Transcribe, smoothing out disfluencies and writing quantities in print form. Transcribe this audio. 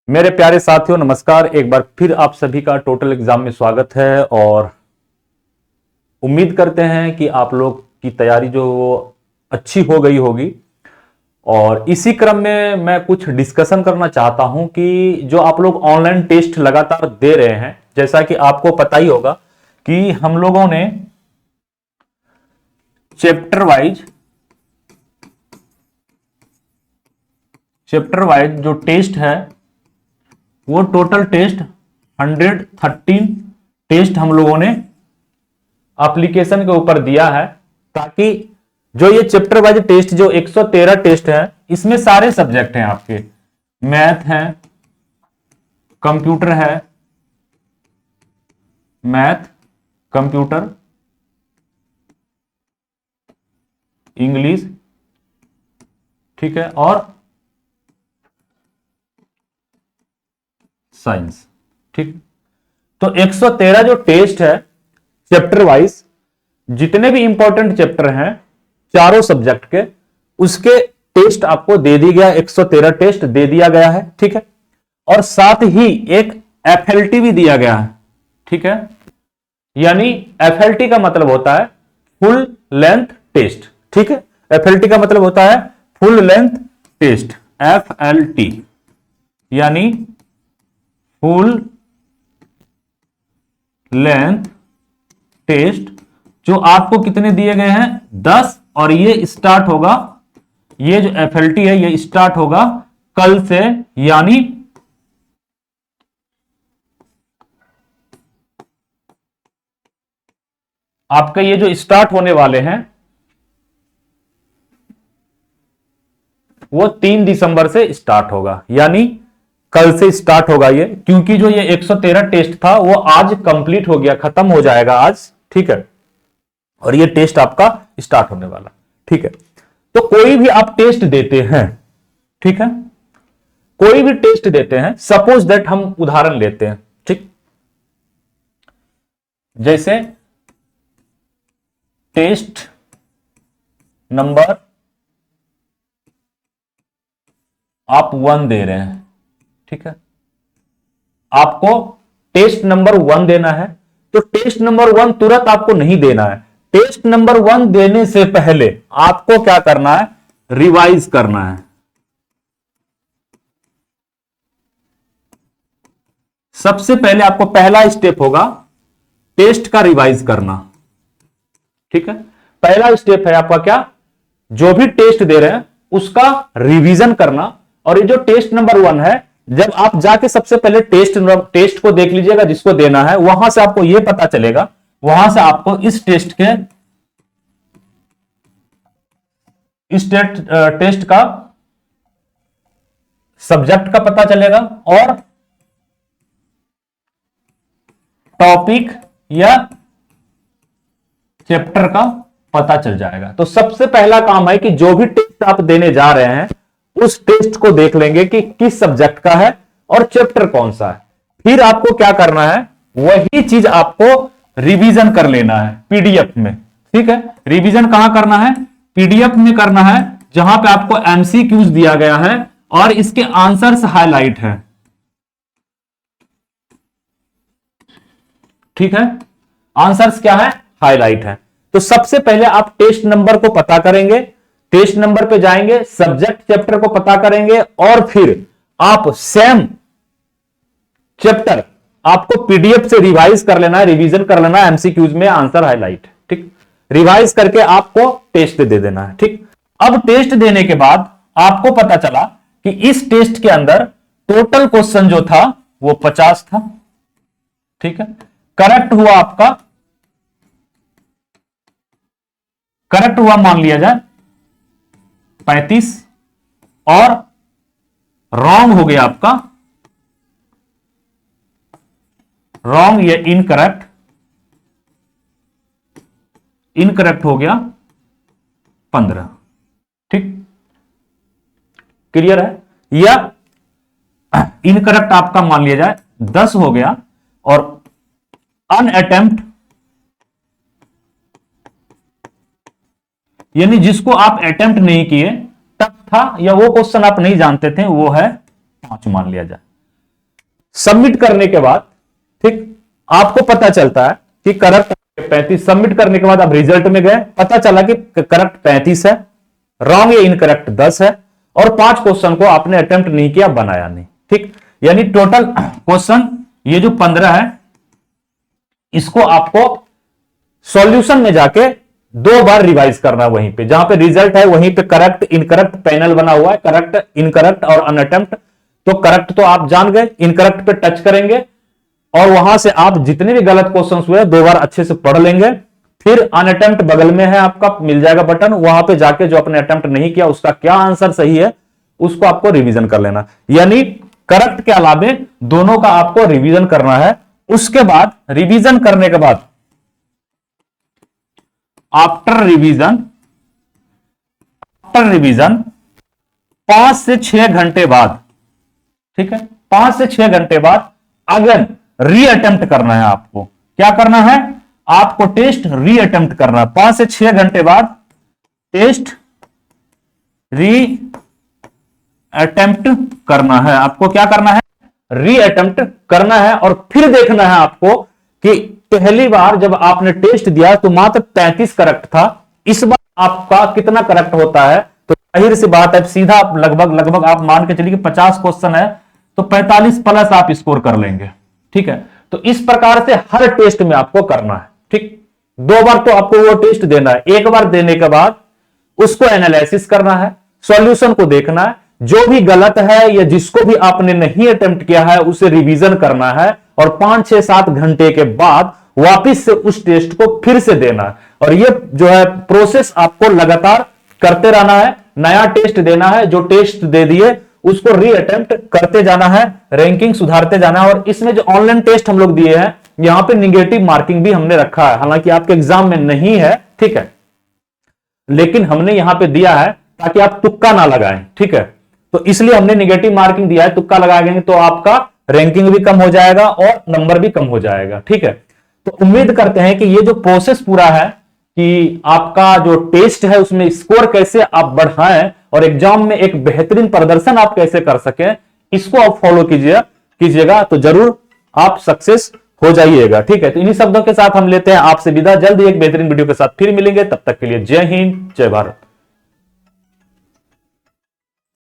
मेरे प्यारे साथियों नमस्कार। एक बार फिर आप सभी का टोटल एग्जाम में स्वागत है और उम्मीद करते हैं कि आप लोग की तैयारी जो वो अच्छी हो गई होगी। और इसी क्रम में मैं कुछ डिस्कशन करना चाहता हूं कि जो आप लोग ऑनलाइन टेस्ट लगातार दे रहे हैं, जैसा कि आपको पता ही होगा कि हम लोगों ने चैप्टर वाइज जो टेस्ट है वो टोटल टेस्ट 113 टेस्ट हम लोगों ने एप्लीकेशन के ऊपर दिया है, ताकि जो ये चैप्टर वाइज टेस्ट जो 113 टेस्ट है इसमें सारे सब्जेक्ट हैं आपके। मैथ है, कंप्यूटर है, मैथ, कंप्यूटर, इंग्लिश, ठीक है, और साइंस। ठीक, तो 113 जो टेस्ट है चैप्टर वाइज, जितने भी इंपॉर्टेंट चैप्टर हैं चारों सब्जेक्ट के, उसके टेस्ट आपको दे दी गया। 113 टेस्ट दे दिया गया है, ठीक है। और साथ ही एक एफएलटी भी दिया गया है, ठीक है। यानी एफएलटी का मतलब होता है फुल लेंथ टेस्ट, ठीक है। एफएलटी का मतलब होता है फुल लेंथ टेस्ट, एफएलटी यानी फुल लेंथ टेस्ट, जो आपको कितने दिए गए हैं 10। और ये स्टार्ट होगा, ये जो एफएलटी है ये स्टार्ट होगा कल से, यानी आपका ये जो स्टार्ट होने वाले हैं वो 3 दिसंबर से स्टार्ट होगा, यानी कल से स्टार्ट होगा ये। क्योंकि जो ये 113 टेस्ट था वो आज कंप्लीट हो गया, खत्म हो जाएगा आज, ठीक है। और ये टेस्ट आपका स्टार्ट होने वाला, ठीक है। तो कोई भी आप टेस्ट देते हैं, ठीक है, कोई भी टेस्ट देते हैं, सपोज दैट हम उदाहरण लेते हैं, ठीक। जैसे टेस्ट नंबर आप 1 दे रहे हैं, ठीक है। आपको टेस्ट नंबर 1 देना है, तो टेस्ट नंबर 1 तुरंत आपको नहीं देना है। टेस्ट नंबर 1 देने से पहले आपको क्या करना है, रिवाइज करना है। सबसे पहले आपको पहला स्टेप होगा टेस्ट का रिवाइज करना, ठीक है। पहला स्टेप है आपका क्या, जो भी टेस्ट दे रहे हैं उसका रिवीजन करना। और ये जो टेस्ट नंबर 1 है, जब आप जाके सबसे पहले टेस्ट को देख लीजिएगा जिसको देना है, वहां से आपको यह पता चलेगा, वहां से आपको इस टेस्ट का सब्जेक्ट का पता चलेगा और टॉपिक या चैप्टर का पता चल जाएगा। तो सबसे पहला काम है कि जो भी टेस्ट आप देने जा रहे हैं उस टेस्ट को देख लेंगे कि किस सब्जेक्ट का है और चैप्टर कौन सा है। फिर आपको क्या करना है, वही चीज आपको रिवीजन कर लेना है पीडीएफ में, ठीक है। रिवीजन कहां करना है, पीडीएफ में करना है, जहां पे आपको एमसीक्यूज दिया गया है और इसके आंसर्स हाईलाइट है, ठीक है। आंसर्स क्या है, हाईलाइट है। तो सबसे पहले आप टेस्ट नंबर को पता करेंगे, टेस्ट नंबर पे जाएंगे, सब्जेक्ट चैप्टर को पता करेंगे और फिर आप सेम चैप्टर आपको पीडीएफ से रिवाइज कर लेना है, रिवीजन कर लेना है, एमसीक्यूज में आंसर हाईलाइट, ठीक। रिवाइज करके आपको टेस्ट दे देना है, ठीक। अब टेस्ट देने के बाद आपको पता चला कि इस टेस्ट के अंदर टोटल क्वेश्चन जो था वो 50 था, ठीक है। करेक्ट हुआ मान लिया जाए 35 और रॉन्ग हो गया आपका, रॉन्ग या इनकरेक्ट हो गया 15, ठीक। क्लियर है, या इनकरेक्ट आपका मान लिया जाए 10 हो गया और अनअटेम्प्ट यानी जिसको आप अटेम्प्ट नहीं किए, टफ था या वो क्वेश्चन आप नहीं जानते थे, वो है 5 मान लिया जाए। सबमिट करने के बाद ठीक आपको पता चलता है कि करेक्ट 35। सबमिट करने के बाद आप रिजल्ट में गए, पता चला कि करेक्ट 35 है, रॉन्ग या इनकरेक्ट 10 है, और 5 क्वेश्चन को आपने अटेम्प्ट नहीं किया, बनाया नहीं। ठीक, यानी टोटल क्वेश्चन ये जो 15 है इसको आपको सॉल्यूशन में जाके 2 बार रिवाइज करना है। वहीं पे जहां पे रिजल्ट है वहीं पे करेक्ट इनकरेक्ट पैनल बना हुआ है, करेक्ट इनकरेक्ट और अनअटेम्प्ट। तो करेक्ट तो आप जान गए, इनकरेक्ट पे टच करेंगे और वहां से आप जितने भी गलत क्वेश्चन हुए 2 बार अच्छे से पढ़ लेंगे। फिर अनअटेम्प्ट बगल में है आपका, मिल जाएगा बटन, वहां पे जाके जो आपने अटेम्प्ट नहीं किया उसका क्या आंसर सही है उसको आपको रिवीजन कर लेना। यानी करेक्ट के अलावे दोनों का आपको रिवीजन करना है। उसके बाद रिवीजन करने के बाद आफ्टर रिवीजन 5 से 6 घंटे बाद, ठीक है, 5 से 6 घंटे बाद अगेन रीअटेम्प्ट करना है। आपको क्या करना है, आपको टेस्ट रीअटेम्प्ट करना है। 5 से 6 घंटे बाद टेस्ट रीअटेम्प्ट करना है। आपको क्या करना है, रीअटेम्प्ट करना है। और फिर देखना है आपको कि पहली बार जब आपने टेस्ट दिया तो मात्र 35 करेक्ट था, इस बार आपका कितना करेक्ट होता है। तो जाहिर सी बात है, सीधा आप लगभग आप मान के चलिए कि 50 क्वेश्चन है तो 45 प्लस आप स्कोर कर लेंगे। ठीक है, तो इस प्रकार से हर टेस्ट में आपको करना है। ठीक, 2 बार तो आपको वो टेस्ट देना है, एक बार देने के बाद उसको एनालिसिस करना है, सॉल्यूशन को देखना है, जो भी गलत है या जिसको भी आपने नहीं अटेम्प्ट किया है उसे रिवीजन करना है, और 5, 6, 7 घंटे के बाद वापिस से उस टेस्ट को फिर से देना है। और ये जो है प्रोसेस आपको लगातार करते रहना है, नया टेस्ट देना है, जो टेस्ट दे दिए उसको रीअटेम्प्ट करते जाना है, रैंकिंग सुधारते जाना है। और इसमें जो ऑनलाइन टेस्ट हम लोग दिए हैं यहां पे निगेटिव मार्किंग भी हमने रखा है, हालांकि आपके एग्जाम में नहीं है, ठीक है, लेकिन हमने यहां पे दिया है ताकि आप तुक्का ना लगाएं। ठीक है, तो इसलिए हमने निगेटिव मार्किंग दिया है, तुक्का लगाएंगे तो आपका रैंकिंग भी कम हो जाएगा और नंबर भी कम हो जाएगा। ठीक है, तो उम्मीद करते हैं कि ये जो प्रोसेस पूरा है कि आपका जो टेस्ट है उसमें स्कोर कैसे आप बढ़ाएं और एग्जाम में एक बेहतरीन प्रदर्शन आप कैसे कर सकें, इसको आप फॉलो कीजिएगा तो जरूर आप सक्सेस हो जाइएगा। ठीक है, तो इन्हीं शब्दों के साथ हम लेते हैं आपसे विदा। जल्द ही एक बेहतरीन वीडियो के साथ फिर मिलेंगे, तब तक के लिए जय हिंद, जय भारत।